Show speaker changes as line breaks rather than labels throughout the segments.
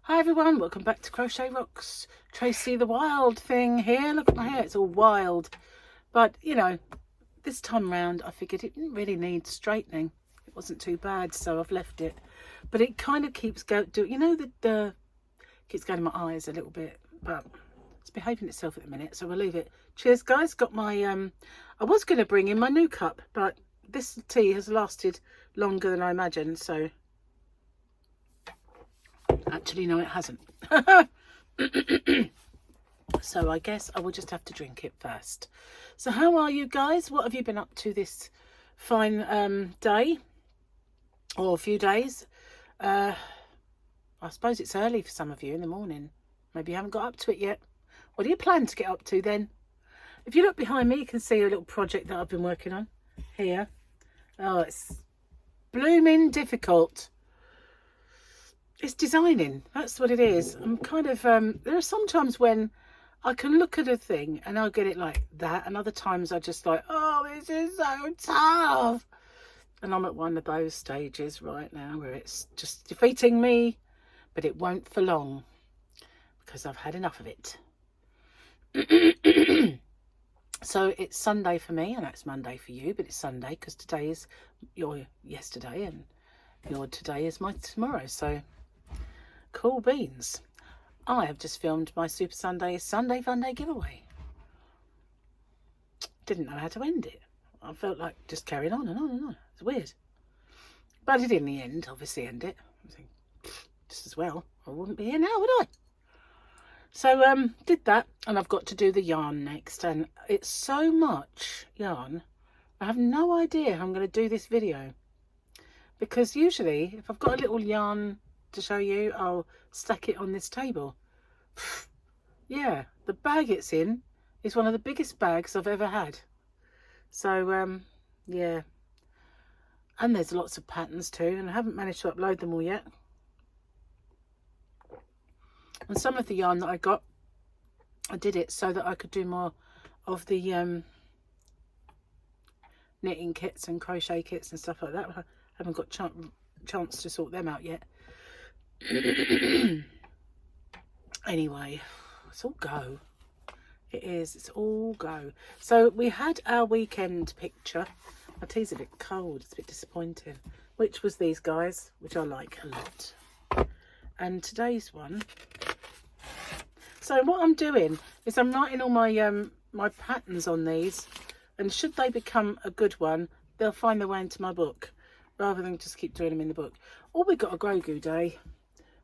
Hi everyone, welcome back to Crochet Rocks. Tracy the wild thing here. Look at my hair, it's all wild. But, you know, this time round I figured it didn't really need straightening. It wasn't too bad, so I've left it. But it kind of keeps going, you know, the keeps going in my eyes a little bit. But it's behaving itself at the minute, so we'll leave it. Cheers, guys. Got my, I was going to bring in my new cup, but this tea has lasted longer than I imagined, so... Actually, no, it hasn't. So I guess I will just have to drink it first. So how are you guys? What have you been up to this fine day? Or a few days? I suppose it's early for some of you in the morning. Maybe you haven't got up to it yet. What do you plan to get up to then? If you look behind me, you can see a little project that I've been working on here. Oh, it's blooming difficult. It's designing, that's what it is. I'm kind of, there are some times when I can look at a thing and I'll get it like that. And other times I just like, oh, this is so tough. And I'm at one of those stages right now where it's just defeating me, but it won't for long because I've had enough of it. So it's Sunday for me, and that's Monday for you, but it's Sunday because today is your yesterday and your today is my tomorrow. So cool beans. I have just filmed my Super Sunday Fun Day giveaway. Didn't know how to end it. I felt like just carrying on and on and on. It's weird. But I did in the end, obviously, end it. I think just as well. I wouldn't be here now, would I? So did that, and I've got to do the yarn next, and it's so much yarn. I have no idea how I'm going to do this video. Because usually, if I've got a little yarn to show you, I'll stack it on this table. Yeah, the bag it's in is one of the biggest bags I've ever had. So, yeah. And there's lots of patterns too, and I haven't managed to upload them all yet. And some of the yarn that I got, I did it so that I could do more of the knitting kits and crochet kits and stuff like that. I haven't got chance to sort them out yet. Anyway, it's all go. It is, it's all go. So we had our weekend picture. My tea's a bit cold, it's a bit disappointing. Which was these guys, which I like a lot. And today's one. So what I'm doing is I'm writing all my my patterns on these, and should they become a good one, they'll find their way into my book, rather than just keep doing them in the book. Or we got a Grogu day.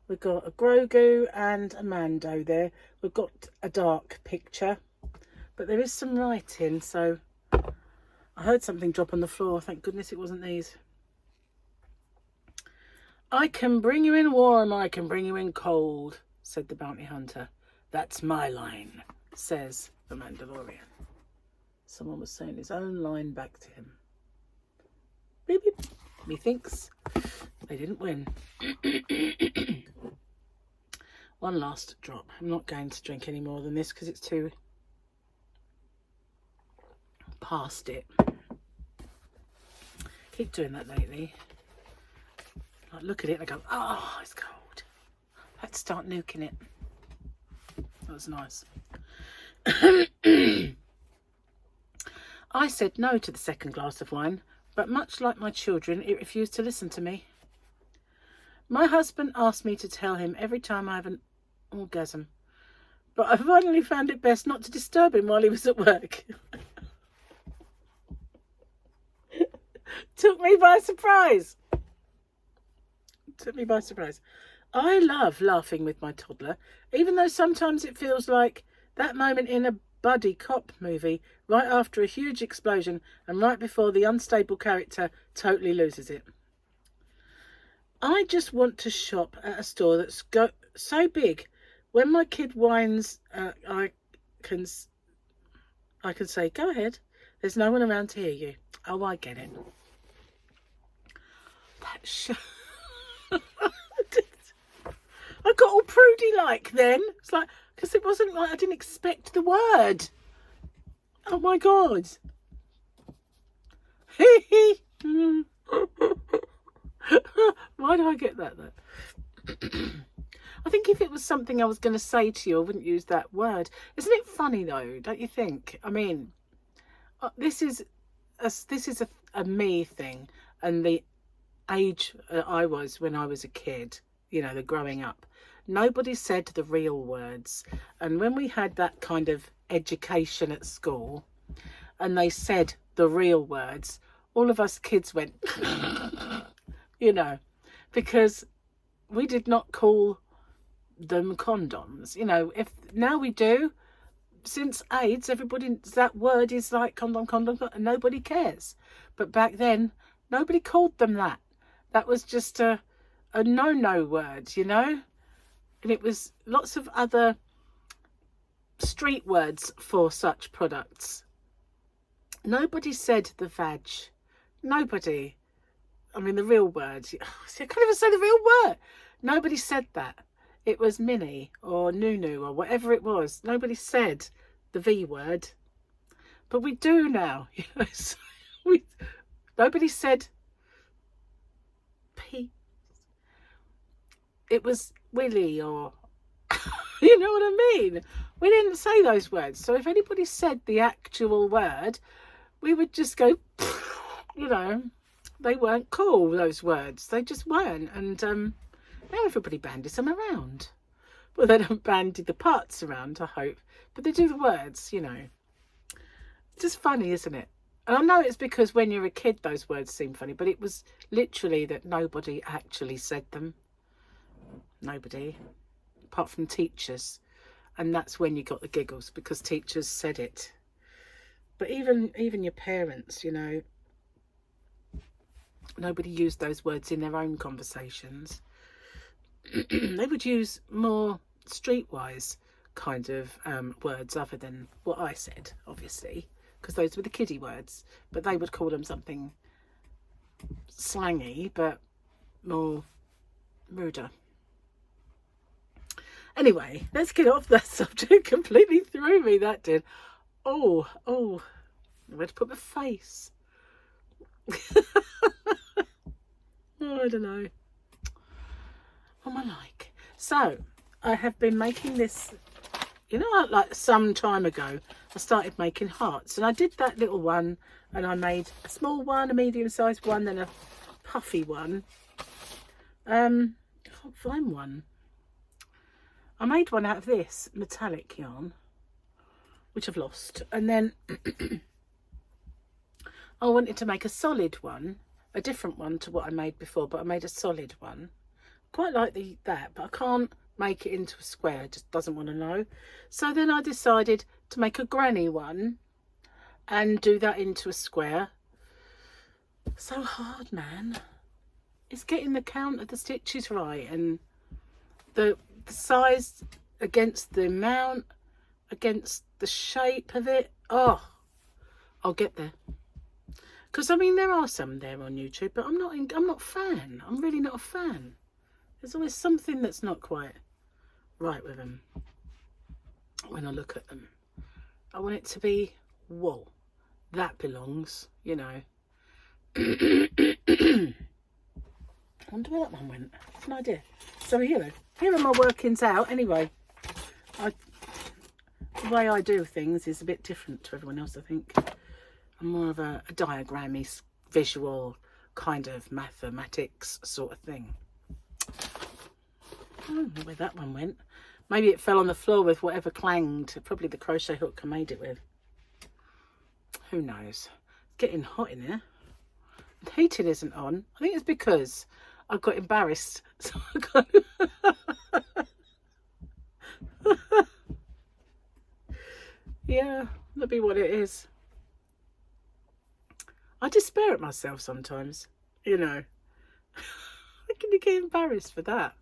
We've got a Grogu and a Mando there. We've got a dark picture, but there is some writing. So I heard something drop on the floor. Thank goodness it wasn't these. I can bring you in warm, I can bring you in cold, said the bounty hunter. That's my line, says the Mandalorian. Someone was saying his own line back to him. Beep, beep. Methinks they didn't win. One last drop. I'm not going to drink any more than this because it's too past it. Keep doing that lately. I look at it and I go, oh, it's cold. Let's start nuking it. That was nice. I said no to the second glass of wine, but much like my children, it refused to listen to me. My husband asked me to tell him every time I have an orgasm, but I finally found it best not to disturb him while he was at work. Took me by surprise. Took me by surprise. I love laughing with my toddler, even though sometimes it feels like that moment in a buddy cop movie right after a huge explosion and right before the unstable character totally loses it. I just want to shop at a store that's so big when my kid whines, I can say, go ahead, there's no one around to hear you. Oh, I get it. That I got all prudy like then. It's like, because it wasn't like I didn't expect the word. Oh my God. Why do I get that though? I think if it was something I was going to say to you, I wouldn't use that word. Isn't it funny though? Don't you think? I mean, this is a me thing, and the age I was when I was a kid, you know, the growing up, nobody said the real words. And when we had that kind of education at school and they said the real words, all of us kids went you know, because we did not call them condoms. You know, if now we do, since AIDS, everybody, that word is like condom, condom, and nobody cares. But back then, nobody called them that. That was just a no-no word, you know? And it was lots of other street words for such products. Nobody said the vag. Nobody. I mean, the real word. I can't even say the real word. Nobody said that. It was mini or nunu or whatever it was. Nobody said the V word. But we do now. You know, so nobody said P. It was Willy or... you know what I mean? We didn't say those words. So if anybody said the actual word, we would just go, you know, they weren't cool, those words. They just weren't. And now everybody bandies them around. Well, they don't bandy the parts around, I hope. But they do the words, you know. It's just funny, isn't it? And I know it's because when you're a kid, those words seem funny. But it was literally that nobody actually said them. Nobody. Apart from teachers. And that's when you got the giggles, because teachers said it. But even your parents, you know, nobody used those words in their own conversations. They would use more streetwise kind of words other than what I said, obviously, because those were the kiddie words. But they would call them something slangy, but more ruder. Anyway, let's get off that subject. Completely threw me, that did. Oh, where to put my face? Oh, I don't know. What am I like? So, I have been making this, you know, like some time ago, I started making hearts. And I did that little one, and I made a small one, a medium-sized one, then a puffy one. I can't find one. I made one out of this metallic yarn, which I've lost. And then I wanted to make a solid one, a different one to what I made before, but I made a solid one. Quite like that, but I can't make it into a square. It just doesn't want to know. So then I decided to make a granny one and do that into a square. So hard, man. It's getting the count of the stitches right and the size against the amount, against the shape of it. Oh, I'll get there. Because I mean, there are some there on YouTube, but I'm not a fan. I'm really not a fan. There's always something that's not quite right with them when I look at them. I want it to be, whoa, that belongs, you know. I wonder where that one went. I've no idea. So here are my workings out. Anyway, the way I do things is a bit different to everyone else, I think. I'm more of a diagrammy, visual kind of mathematics sort of thing. I don't know where that one went. Maybe it fell on the floor with whatever clanged. Probably the crochet hook I made it with. Who knows? It's getting hot in here. The heating isn't on. I think it's because I got embarrassed. So I got... yeah, that'd be what it is. I despair at myself sometimes, you know. How can you get embarrassed for that?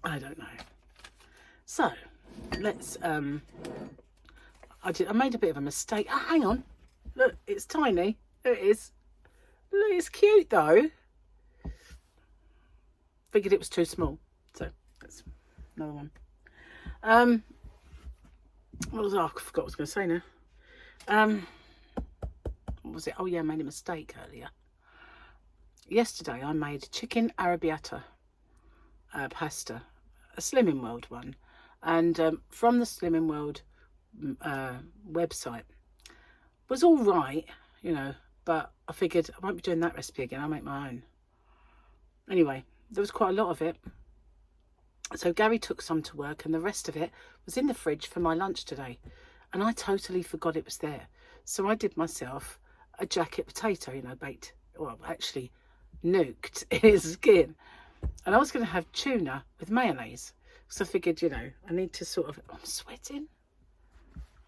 I don't know. So, let's, I made a bit of a mistake. Oh, hang on. Look, it's tiny. There it is. Look, it's cute though. Figured it was too small. So, that's another one. What was I forgot what I was going to say now. What was it? Oh yeah, I made a mistake earlier. Yesterday I made chicken arrabbiata. pasta, a Slimming World one, and from the Slimming World website. Was all right, you know, but I figured I won't be doing that recipe again. I'll make my own. Anyway, there was quite a lot of it. So Gary took some to work and the rest of it was in the fridge for my lunch today. And I totally forgot it was there. So I did myself a jacket potato, you know, baked, well, actually nuked in its skin. And I was going to have tuna with mayonnaise. So I figured, you know, I need to sort of, I'm sweating.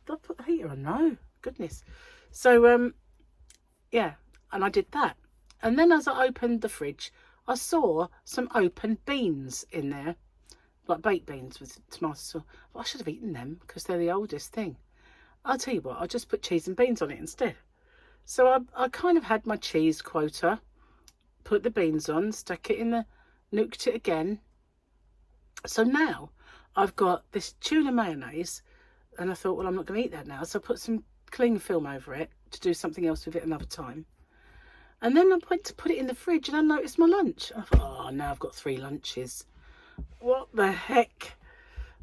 Did I put the heater on? No, goodness. So, yeah, and I did that. And then as I opened the fridge, I saw some open beans in there, like baked beans with tomato sauce. Well, I should have eaten them because they're the oldest thing. I'll tell you what, I'll just put cheese and beans on it instead. So I kind of had my cheese quota, put the beans on, stuck it in the, nuked it again. So now I've got this tuna mayonnaise, and I thought, well, I'm not going to eat that now. So I put some cling film over it to do something else with it another time. And then I went to put it in the fridge and I noticed my lunch. I thought, oh, now I've got 3 lunches. What the heck?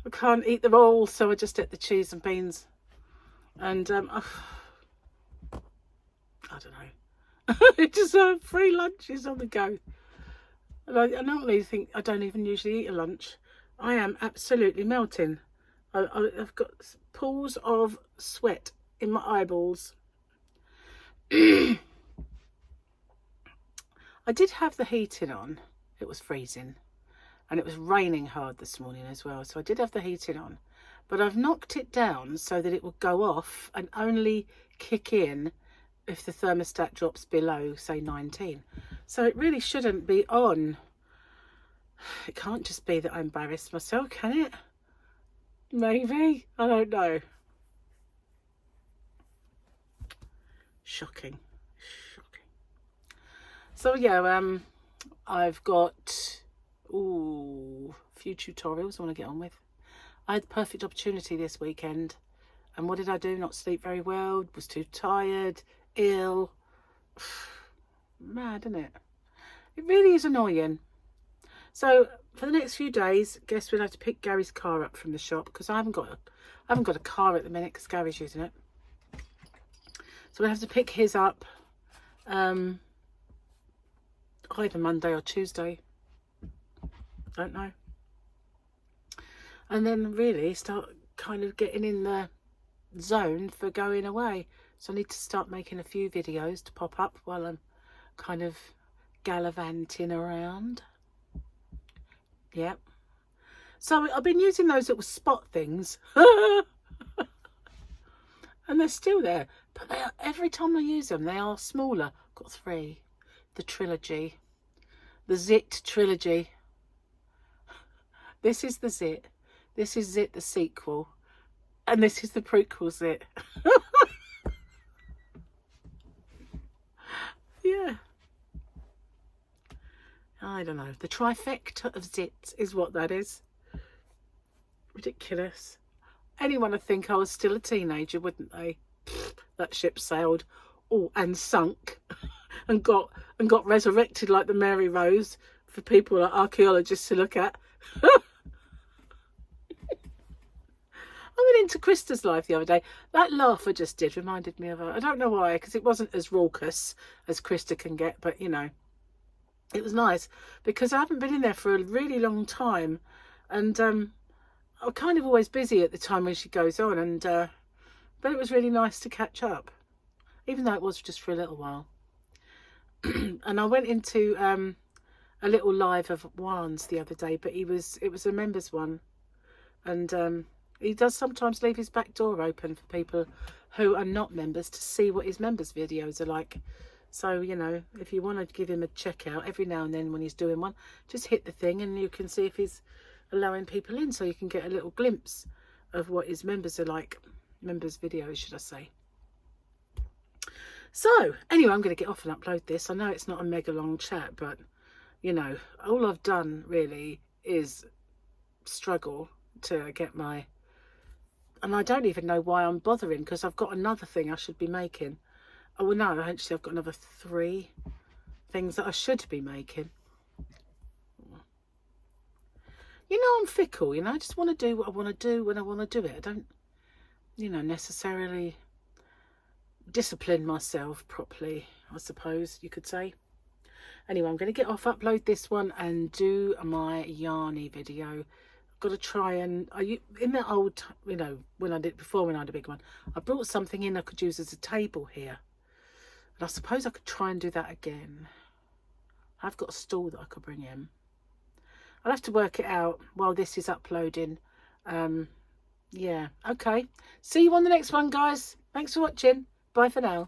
I can't eat them all. So I just ate the cheese and beans. And I don't know. It just 3 lunches on the go. And I normally think I don't even usually eat a lunch. I am absolutely melting. I've got pools of sweat in my eyeballs. I did have the heating on. It was freezing. And it was raining hard this morning as well. So I did have the heating on. But I've knocked it down so that it will go off and only kick in if the thermostat drops below, say, 19. So it really shouldn't be on. It can't just be that I embarrassed myself, can it? Maybe. I don't know. Shocking. So yeah, I've got a few tutorials I want to get on with. I had the perfect opportunity this weekend, and what did I do? Not sleep very well, was too tired, ill. Mad, isn't it? It really is annoying. So for the next few days, guess we'll have to pick Gary's car up from the shop because I haven't got a car at the minute because Gary's using it. So we'll have to pick his up. Either Monday or Tuesday, don't know, and then really start kind of getting in the zone for going away. So I need to start making a few videos to pop up while I'm kind of gallivanting around. Yep. So I've been using those little spot things and they're still there, but they are, every time I use them they are smaller. I've got 3. The trilogy. The Zit trilogy. This is the Zit. This is Zit the sequel. And this is the prequel Zit. Yeah. I don't know. The trifecta of Zit is what that is. Ridiculous. Anyone would think I was still a teenager, wouldn't they? That ship sailed. Oh, and sunk. And got resurrected like the Mary Rose for people like archaeologists to look at. I went into Krista's life the other day. That laugh I just did reminded me of her. I don't know why, because it wasn't as raucous as Krista can get, but you know, it was nice because I haven't been in there for a really long time, and I'm kind of always busy at the time when she goes on, and but it was really nice to catch up, even though it was just for a little while. And I went into a little live of Juan's the other day, but it was a members one, and he does sometimes leave his back door open for people who are not members to see what his members videos are like. So, you know, if you want to give him a check out every now and then when he's doing one, just hit the thing and you can see if he's allowing people in, so you can get a little glimpse of what his members are like. Members videos, should I say. So, anyway, I'm going to get off and upload this. I know it's not a mega long chat, but, you know, all I've done really is struggle to get my... And I don't even know why I'm bothering, because I've got another thing I should be making. Oh, well, no, actually, I've got another 3 things that I should be making. You know, I'm fickle, you know, I just want to do what I want to do when I want to do it. I don't, you know, necessarily discipline myself properly, I suppose you could say. Anyway, I'm going to get off, upload this one and do my yarny video. I've got to try and, in that old, you know, when I did before, when I had a big one, I brought something in I could use as a table here. And I suppose I could try and do that again. I've got a stool that I could bring in. I'll have to work it out while this is uploading. Yeah, okay. See you on the next one, guys. Thanks for watching. Bye for now.